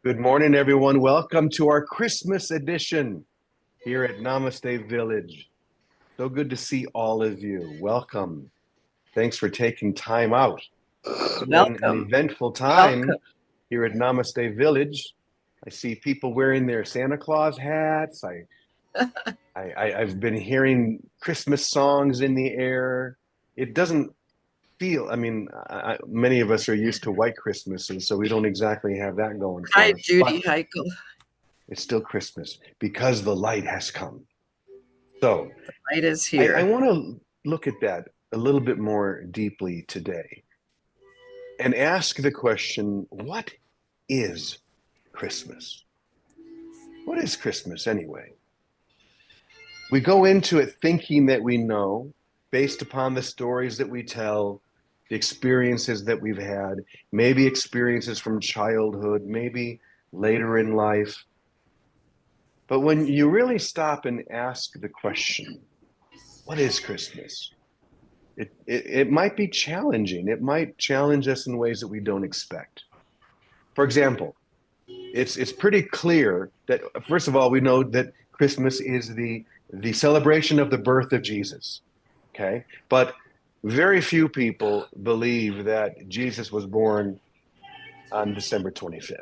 Good morning, everyone. Welcome to our Christmas edition here at Namaste Village. So good to see all of you. Welcome. Thanks for taking time out. It's been an Welcome. eventful Welcome. time here at Namaste Village. I see people wearing their Santa Claus hats. I've been hearing Christmas songs in the air. It doesn't feel, many of us are used to white Christmases, so we don't exactly have that going Hi, for us. But Judy. Heichel. it's still Christmas because the light has come. So Light is I here. want to look at that a little bit more deeply today and ask the question, what is Christmas? What is Christmas anyway? We go into it thinking that we know based upon the stories that we tell, the experiences that we've had, maybe experiences from childhood, maybe later in life. But when you really stop and ask the question, what is Christmas? It might be challenging. It might challenge us in ways that we don't expect. For example, it's pretty clear that first of all, we know that Christmas is the celebration of the birth of Jesus. Okay. But very few people believe that Jesus was born on December 25th.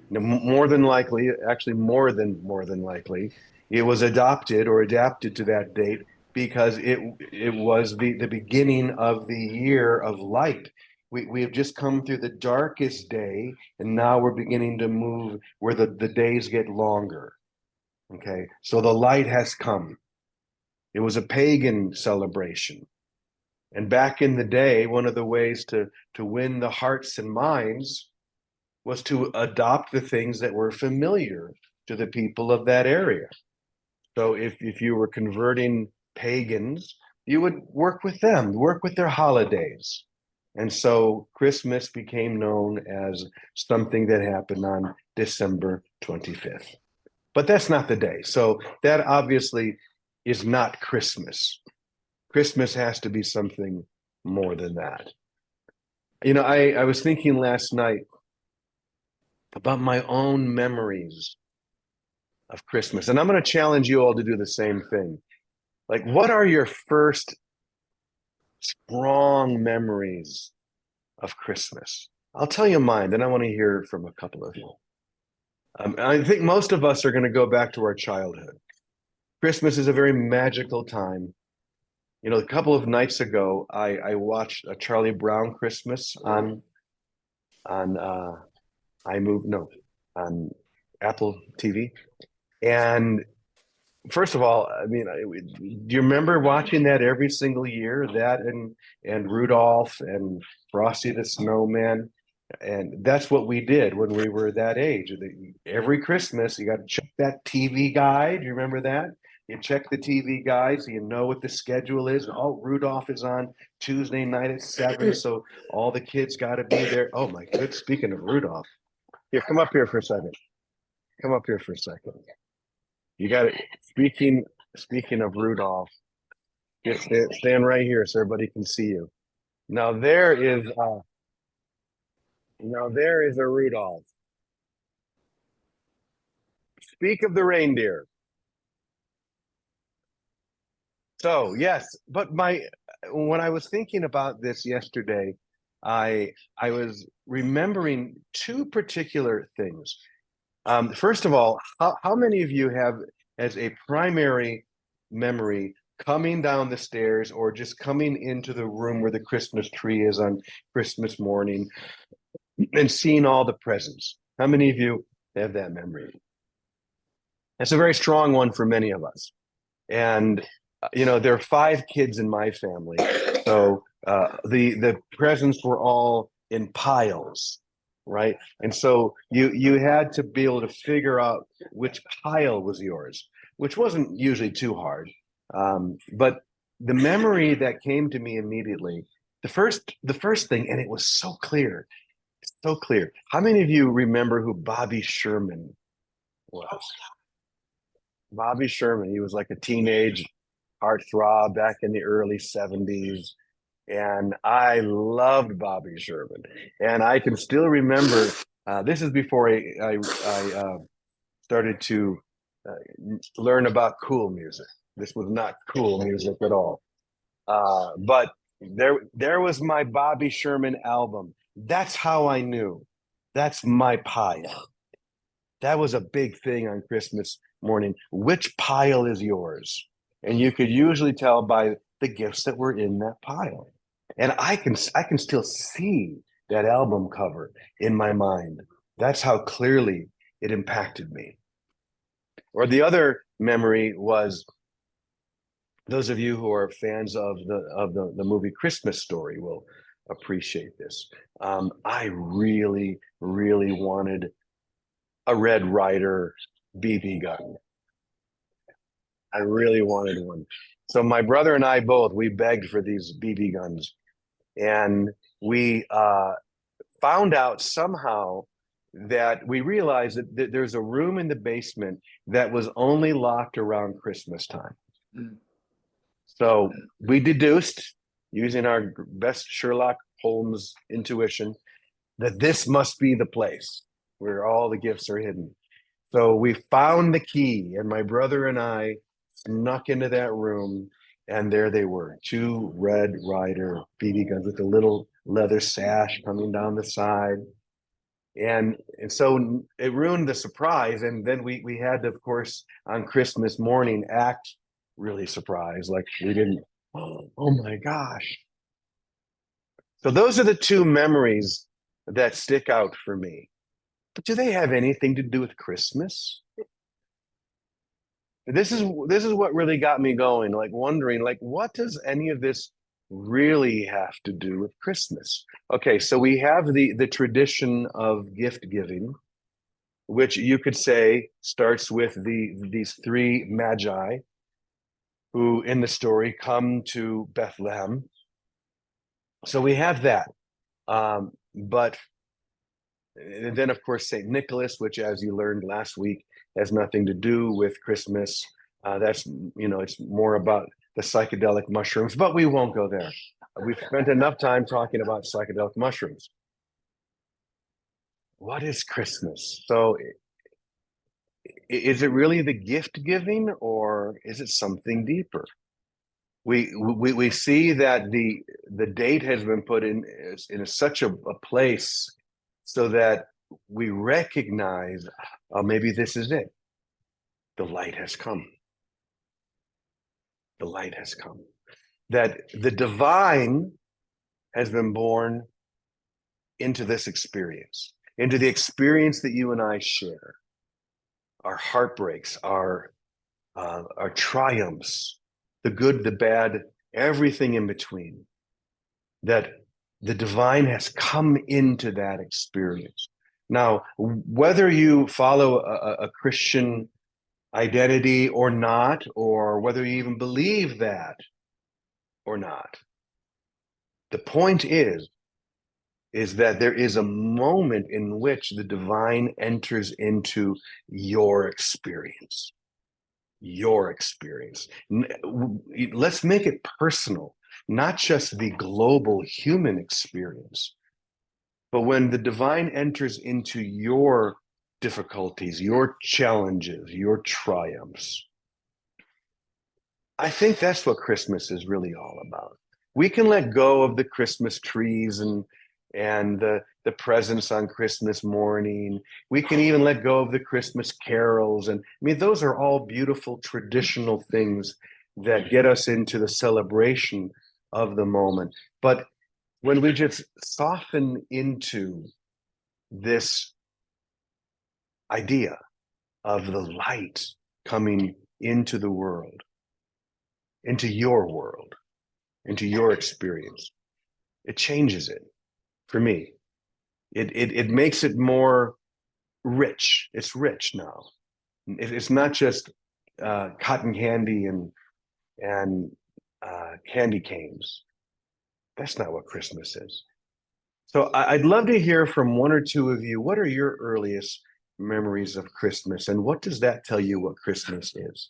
Now, more than likely, actually more than likely, it was adopted or adapted to that date because it was the beginning of the year of light. We have just come through the darkest day, and now we're beginning to move where the days get longer. Okay, so the light has come. It was a pagan celebration. And back in the day, one of the ways to win the hearts and minds was to adopt the things that were familiar to the people of that area. So if you were converting pagans, you would work with them, work with their holidays. And so Christmas became known as something that happened on December 25th. But that's not the day. So that obviously is not Christmas. Christmas has to be something more than that. I was thinking last night about my own memories of Christmas. And I'm going to challenge you all to do the same thing. Like, what are your first strong memories of Christmas? I'll tell you mine, then I want to hear from a couple of you. I think most of us are going to go back to our childhood. Christmas is a very magical time. A couple of nights ago, I watched a Charlie Brown Christmas on I moved no on Apple TV. And first of all, do you remember watching that every single year? That and Rudolph and Frosty the Snowman, and that's what we did when we were that age. Every Christmas, you got to check that TV guide. You remember that? You check the TV guide so you know what the schedule is. Oh, Rudolph is on Tuesday night at 7, so all the kids got to be there. Oh my good. Speaking of Rudolph, here, come up here for a second. Come up here for a second. You got it. Speaking of Rudolph, just stand right here so everybody can see you. Now there is a Rudolph. Speak of the reindeer. So yes, but my when I was thinking about this yesterday, I was remembering two particular things. First of all, how many of you have as a primary memory coming down the stairs or just coming into the room where the Christmas tree is on Christmas morning and seeing all the presents? How many of you have that memory? That's a very strong one for many of us. And there are five kids in my family, so the presents were all in piles, right? And so you had to be able to figure out which pile was yours, which wasn't usually too hard. But the memory that came to me immediately, the first thing, and it was so clear, so clear. How many of you remember who Bobby Sherman was? Bobby Sherman, he was like a teenage heartthrob back in the early 70s. And I loved Bobby Sherman. And I can still remember This is before I started to uh, learn about cool music. This was not cool music at all. But there was my Bobby Sherman album. That's how I knew. That's my pile. That was a big thing on Christmas morning. Which pile is yours? And you could usually tell by the gifts that were in that pile. And I can still see that album cover in my mind. That's how clearly it impacted me. Or the other memory was, those of you who are fans of the movie Christmas Story will appreciate this. I really, really wanted a Red Ryder BB gun. I really wanted one. So my brother and I both, we begged for these BB guns, and we found out somehow that we realized that there's a room in the basement that was only locked around Christmas time. Mm. So we deduced, using our best Sherlock Holmes intuition, that this must be the place where all the gifts are hidden. So we found the key, and my brother and I snuck into that room, and there they were, two Red Ryder BB guns with a little leather sash coming down the side. And so it ruined the surprise. And then we had to, of course, on Christmas morning, act really surprised, like we didn't, oh my gosh. So those are the two memories that stick out for me. But do they have anything to do with Christmas? This is what really got me going, like wondering, like, what does any of this really have to do with Christmas? Okay, so we have the tradition of gift giving, which you could say starts with these three magi who in the story come to Bethlehem. So we have that. But and then, of course, St. Nicholas, which, as you learned last week, has nothing to do with Christmas. That's, it's more about the psychedelic mushrooms, but we won't go there. We've spent enough time talking about psychedelic mushrooms. What is Christmas? So is it really the gift giving, or is it something deeper? We see that the date has been put in such a place so that we recognize, maybe this is it. The light has come. The light has come. That the divine has been born into this experience, into the experience that you and I share. Our heartbreaks, our triumphs, the good, the bad, everything in between. That the divine has come into that experience. Now, whether you follow a Christian identity or not, or whether you even believe that or not, the point is that there is a moment in which the divine enters into your experience. Your experience. Let's make it personal, not just the global human experience, but when the divine enters into your difficulties, your challenges, your triumphs. I think that's what Christmas is really all about. We can let go of the Christmas trees and the presents on Christmas morning. We can even let go of the Christmas carols. And I mean, those are all beautiful traditional things that get us into the celebration of the moment. But when we just soften into this idea of the light coming into the world, into your world, into your experience, it changes it for me. It makes it more rich. It's rich now. It's not just cotton candy and candy canes. That's not what Christmas is. So I'd love to hear from one or two of you. What are your earliest memories of Christmas, and what does that tell you what Christmas is?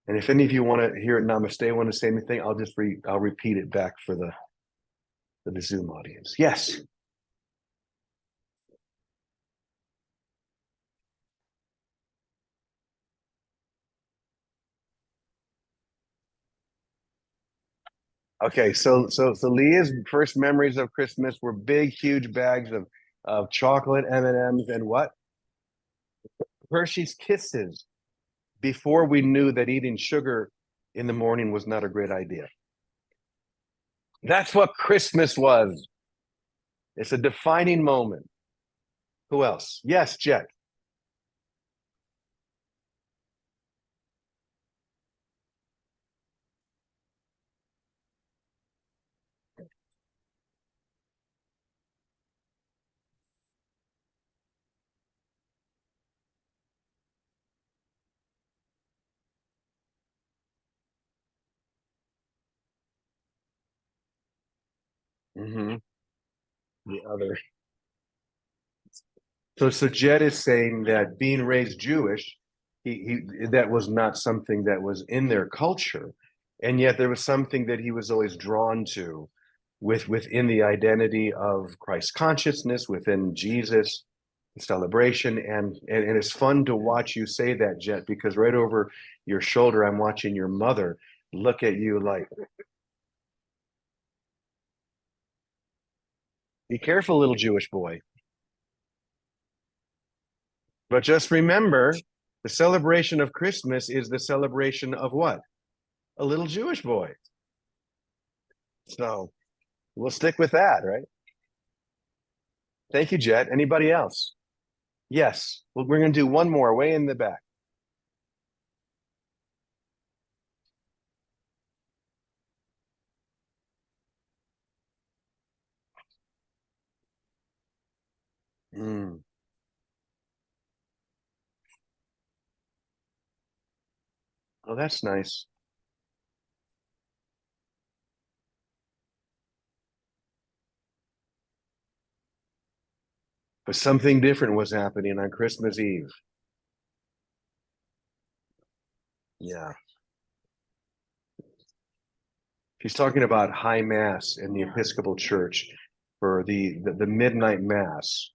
And if any of you want to hear it, Namaste, want to say anything, I'll repeat it back for the Zoom audience. Yes. Okay, so Leah's first memories of Christmas were big, huge bags of chocolate M&Ms and what? Hershey's Kisses before we knew that eating sugar in the morning was not a great idea. That's what Christmas was. It's a defining moment. Who else? Yes, Jet. Mm-hmm. The other. So Jed is saying that being raised Jewish, he that was not something that was in their culture, and yet there was something that he was always drawn to, within the identity of Christ consciousness, within Jesus celebration, and it's fun to watch you say that, Jet, because right over your shoulder, I'm watching your mother look at you like, "Be careful, little Jewish boy." But just remember, the celebration of Christmas is the celebration of what? A little Jewish boy. So we'll stick with that, right? Thank you, Jet. Anybody else? Yes. Well, we're going to do one more way in the back. Mm. Oh, that's nice. But something different was happening on Christmas Eve. Yeah. She's talking about high mass in the Episcopal Church for the midnight mass.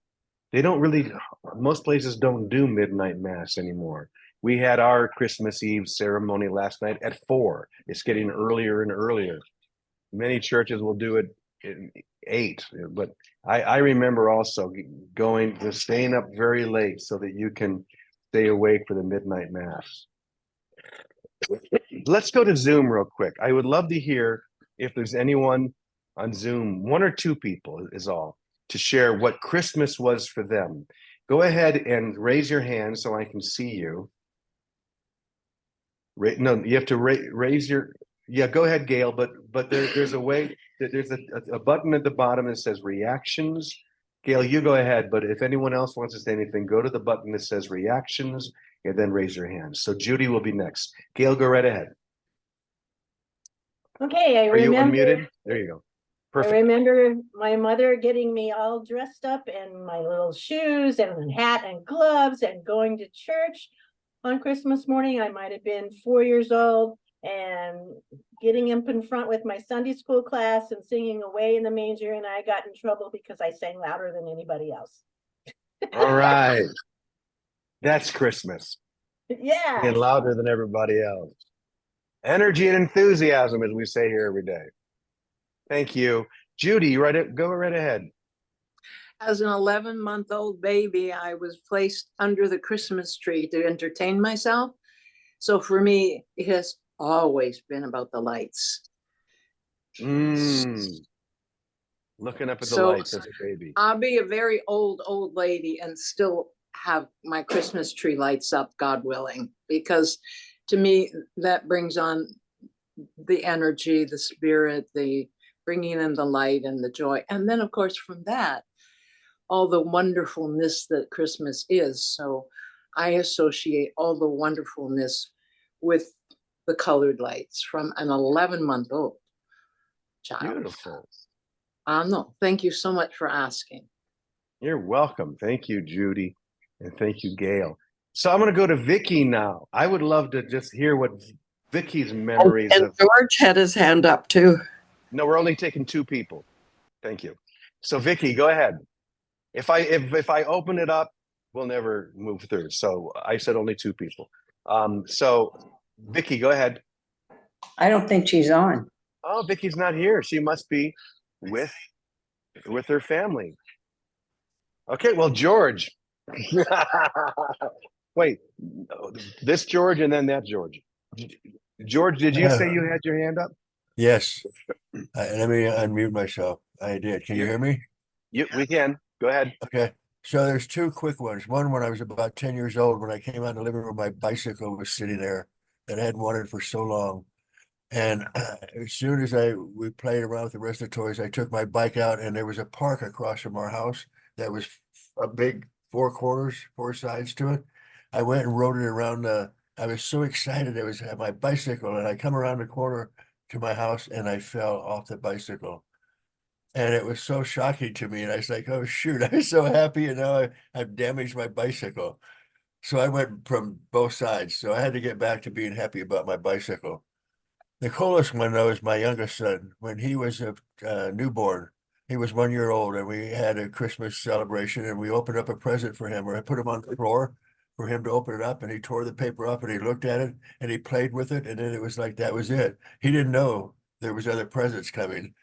They don't really, most places don't do midnight mass anymore. We had our Christmas Eve ceremony last night at 4. It's getting earlier and earlier. Many churches will do it at 8, but I remember also going to staying up very late so that you can stay awake for the midnight mass. Let's go to Zoom real quick. I would love to hear if there's anyone on Zoom, one or two people is all, to share what Christmas was for them. Go ahead and raise your hand so I can see you. No, you have to raise your. Yeah, go ahead, Gail. But there's a way. There's a button at the bottom that says reactions. Gail, you go ahead. But if anyone else wants to say anything, go to the button that says reactions and then raise your hand. So Judy will be next. Gail, go right ahead. Okay, Are you unmuted? There you go. Perfect. I remember my mother getting me all dressed up in my little shoes and hat and gloves and going to church on Christmas morning. I might have been 4 years old and getting up in front with my Sunday school class and singing Away in the Manger, and I got in trouble because I sang louder than anybody else. All right. That's Christmas. Yeah. Getting louder than everybody else. Energy and enthusiasm, as we say here every day. Thank you. Judy, go right ahead. As an 11-month-old baby, I was placed under the Christmas tree to entertain myself. So for me, it has always been about the lights. Looking up at the lights as a baby. I'll be a very old lady and still have my Christmas tree lights up, God willing, because to me, that brings on the energy, the spirit, the bringing in the light and the joy. And then, of course, from that, all the wonderfulness that Christmas is. So I associate all the wonderfulness with the colored lights from an 11-month-old child. Beautiful. No, thank you so much for asking. You're welcome. Thank you, Judy. And thank you, Gail. So I'm going to go to Vicky now. I would love to just hear what Vicky's memories and George had his hand up too. No, we're only taking 2 people. Thank you. So Vicky, go ahead. If I open it up, we'll never move through. So I said only 2 people. So Vicky, go ahead. I don't think she's on. Oh, Vicky's not here. She must be with her family. Okay, well, George. Wait, this George and then that George. George, did you say you had your hand up? Yes. Let me unmute myself. I did. Can you hear me? We can. Go ahead. Okay. So there's two quick ones. One, when I was about 10 years old, when I came out in the living room, my bicycle was sitting there that I hadn't wanted for so long. And as soon as we played around with the rest of the toys, I took my bike out, and there was a park across from our house that was a big four corners, four sides to it. I went and rode it around I was so excited. I was at my bicycle, and I come around the corner to my house, and I fell off the bicycle. And it was so shocking to me. And I was like, oh, shoot, I was so happy. And now I've damaged my bicycle. So I went from both sides. So I had to get back to being happy about my bicycle. The coolest one, though, is my youngest son. When he was a newborn, he was 1 year old, and we had a Christmas celebration, and we opened up a present for him, or I put him on the floor for him to open it up, and he tore the paper up, and he looked at it, and he played with it, and then it was like that was it. He didn't know there was other presents coming.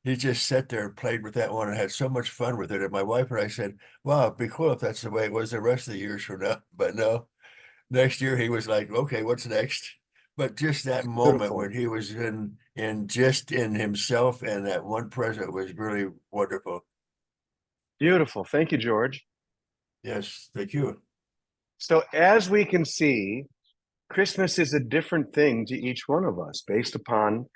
He just sat there and played with that one and had so much fun with it. And my wife and I said, wow, it'd be cool if that's the way it was the rest of the years from now. But no, next year he was like, okay, what's next? But just that moment Beautiful. when he was in himself, and that one present was really wonderful. Beautiful. Thank you, George. Yes, thank you. So as we can see, Christmas is a different thing to each one of us based upon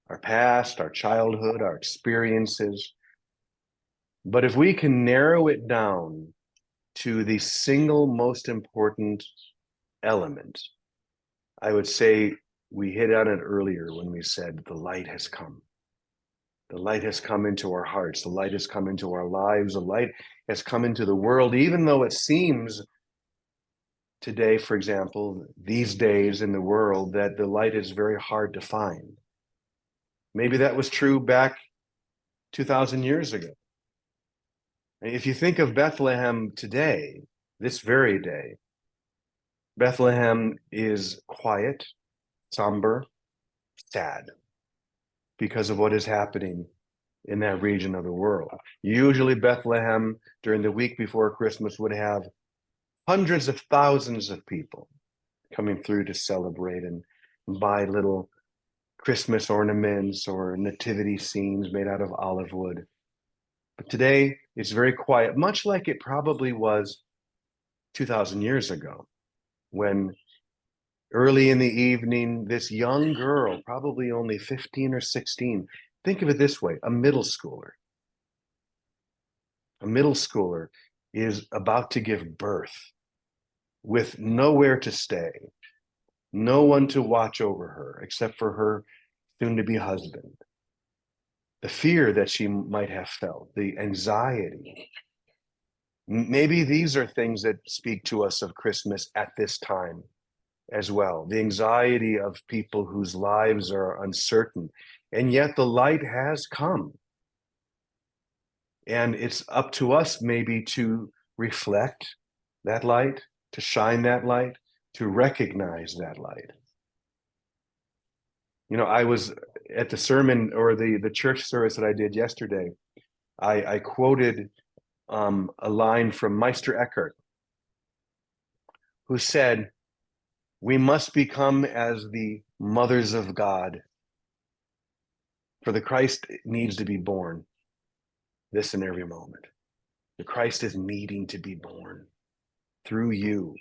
our past, our childhood, our experiences. But if we can narrow it down to the single most important element, I would say we hit on it earlier when we said the light has come. The light has come into our hearts. The light has come into our lives. The light has come into the world, even though it seems today, for example, these days in the world, that the light is very hard to find. Maybe that was true back 2,000 years ago. If you think of Bethlehem today, this very day, Bethlehem is quiet, somber, sad because of what is happening in that region of the world. Usually Bethlehem during the week before Christmas would have hundreds of thousands of people coming through to celebrate and buy little Christmas ornaments or nativity scenes made out of olive wood. But today it's very quiet, much like it probably was 2,000 years ago, when early in the evening, this young girl, probably only 15 or 16, think of it this way, a middle schooler is about to give birth with nowhere to stay, no one to watch over her except for her soon-to-be husband. The fear that she might have felt, the anxiety. Maybe these are things that speak to us of Christmas at this time as well. The anxiety of people whose lives are uncertain, and yet the light has come. And it's up to us maybe to reflect that light, to shine that light, to recognize that light. You know, I was at the sermon or the church service that I did yesterday. I quoted a line from Meister Eckhart, who said, "We must become as the mothers of God, for the Christ needs to be born this and every moment. The Christ is needing to be born through you."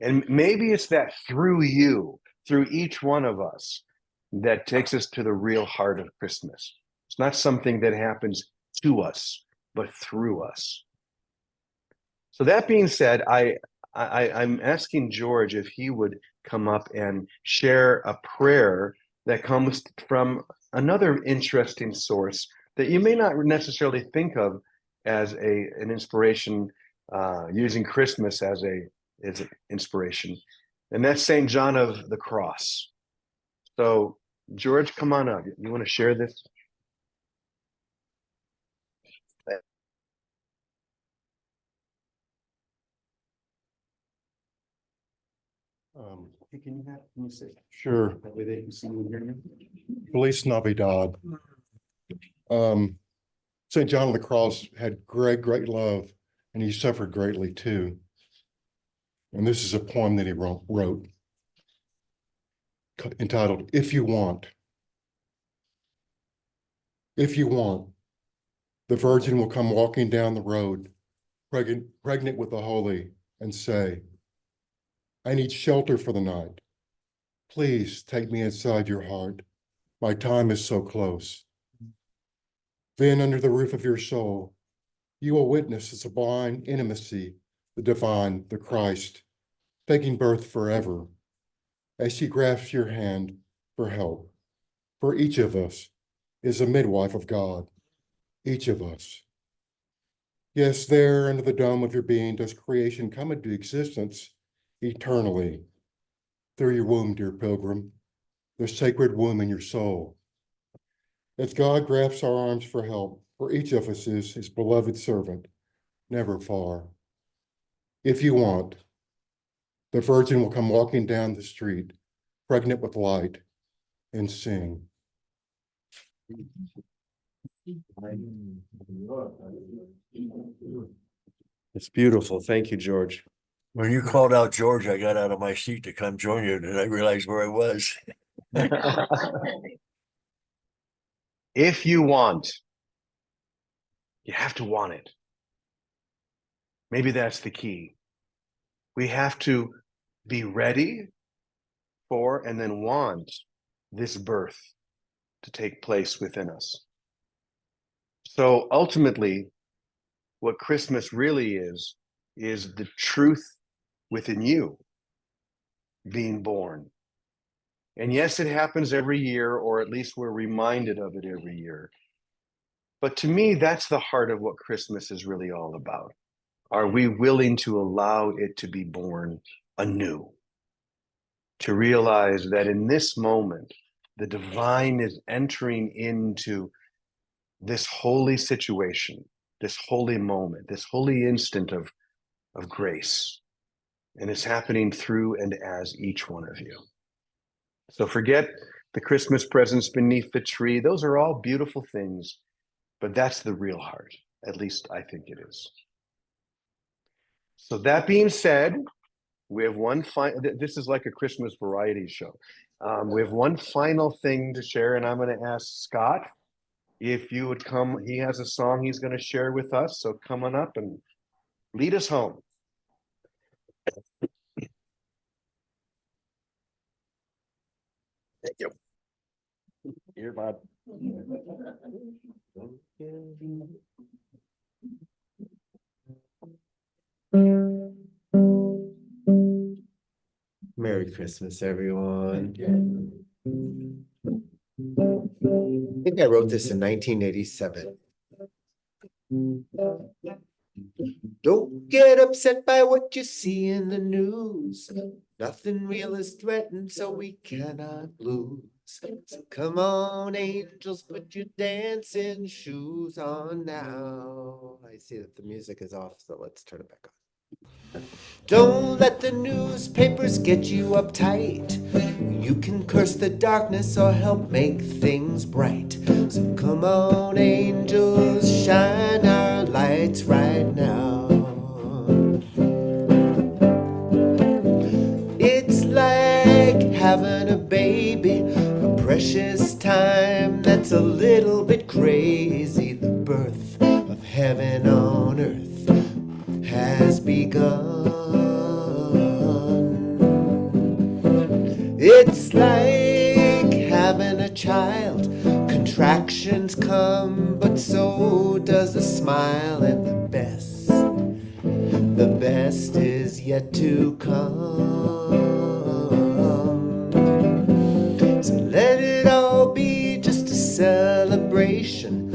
And maybe it's that through you, through each one of us, that takes us to the real heart of Christmas. It's not something that happens to us, but through us. So that being said, I'm asking George if he would come up and share a prayer that comes from another interesting source that you may not necessarily think of as an inspiration, using Christmas as an inspiration, and that's St. John of the Cross. So, George, come on up. You want to share this? Hey, can you say Sure. that way they can see you and hear you? Feliz Navidad. St. John of the Cross had great love, and he suffered greatly too. And this is a poem that he wrote entitled, If You Want. If you want, the Virgin will come walking down the road, pregnant with the Holy, and say, I need shelter for the night. Please take me inside your heart. My time is so close. Then under the roof of your soul, you will witness the sublime intimacy, the divine, the Christ, taking birth forever, as she grasps your hand for help. For each of us is a midwife of God, each of us. Yes, there under the dome of your being does creation come into existence eternally. Through your womb, dear pilgrim, the sacred womb in your soul. As God grasps our arms for help, for each of us is his beloved servant, never far. If you want, the Virgin will come walking down the street, pregnant with light, and sing. It's beautiful. Thank you, George. When you called out George, I got out of my seat to come join you, and I realized where I was. If you want, you have to want it. Maybe that's the key. We have to be ready for and then want this birth to take place within us. So ultimately, what Christmas really is the truth within you being born. And yes, it happens every year, or at least we're reminded of it every year. But to me, that's the heart of what Christmas is really all about. Are we willing to allow it to be born anew? To realize that in this moment, the divine is entering into this holy situation, this holy moment, this holy instant of grace. And it's happening through and as each one of you. So forget the Christmas presents beneath the tree. Those are all beautiful things, but that's the real heart. At least I think it is. So that being said, we have one final, this is like a Christmas variety show. We have one final thing to share, and I'm going to ask Scott if you would come. He has a song he's going to share with us. So come on up and lead us home. Thank you. Here, bud. Merry Christmas, everyone. I think I wrote this in 1987. Don't get upset by what you see in the news. Nothing real is threatened, so we cannot lose. So come on, angels, put your dancing shoes on now. I see that the music is off, so let's turn it back on. Don't let the newspapers get you uptight. You can curse the darkness or help make things bright. So come on, angels, shine our lights right now. It's like having a baby, a precious time that's a little bit crazy. The birth of heaven on earth has begun. It's like having a child. Contractions come, but so does a smile, and the best is yet to come. So let it all be just a celebration.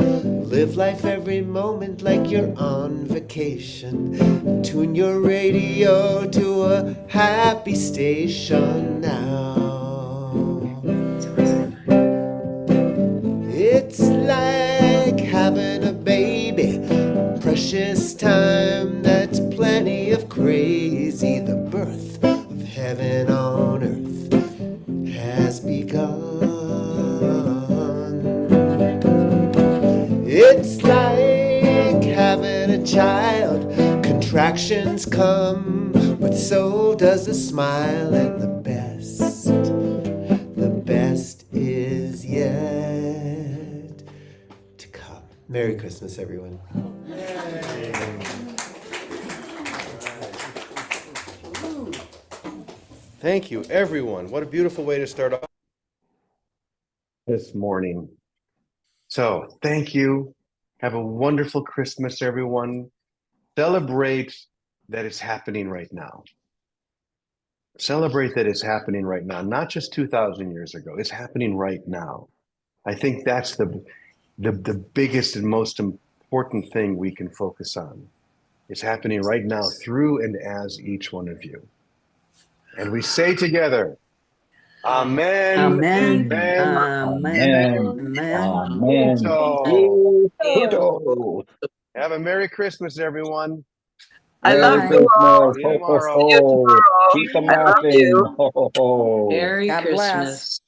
Live life every moment like you're on vacation. Tune your radio to a happy station now. It's like having a baby, a precious time that's plenty of crazy. The birth of heaven on earth has begun. It's like having a child, contractions come, but so does a smile, and the best is yet to come. Merry Christmas, everyone. Thank you, everyone. What a beautiful way to start off this morning. So, thank you. Have a wonderful Christmas, everyone. Celebrate that it's happening right now. Celebrate that it's happening right now, not just 2,000 years ago. It's happening right now. I think that's the biggest and most important thing we can focus on. It's happening right now through and as each one of you. And we say together, Amen. Amen. Amen. Amen. Amen. So, Ditto. have a Merry Christmas, everyone. I love Merry you all. Christmas. See you Ho, ho, tomorrow. See you ho. tomorrow. Keep them I love laughing. you. Ho, ho, ho. Merry God bless. Christmas.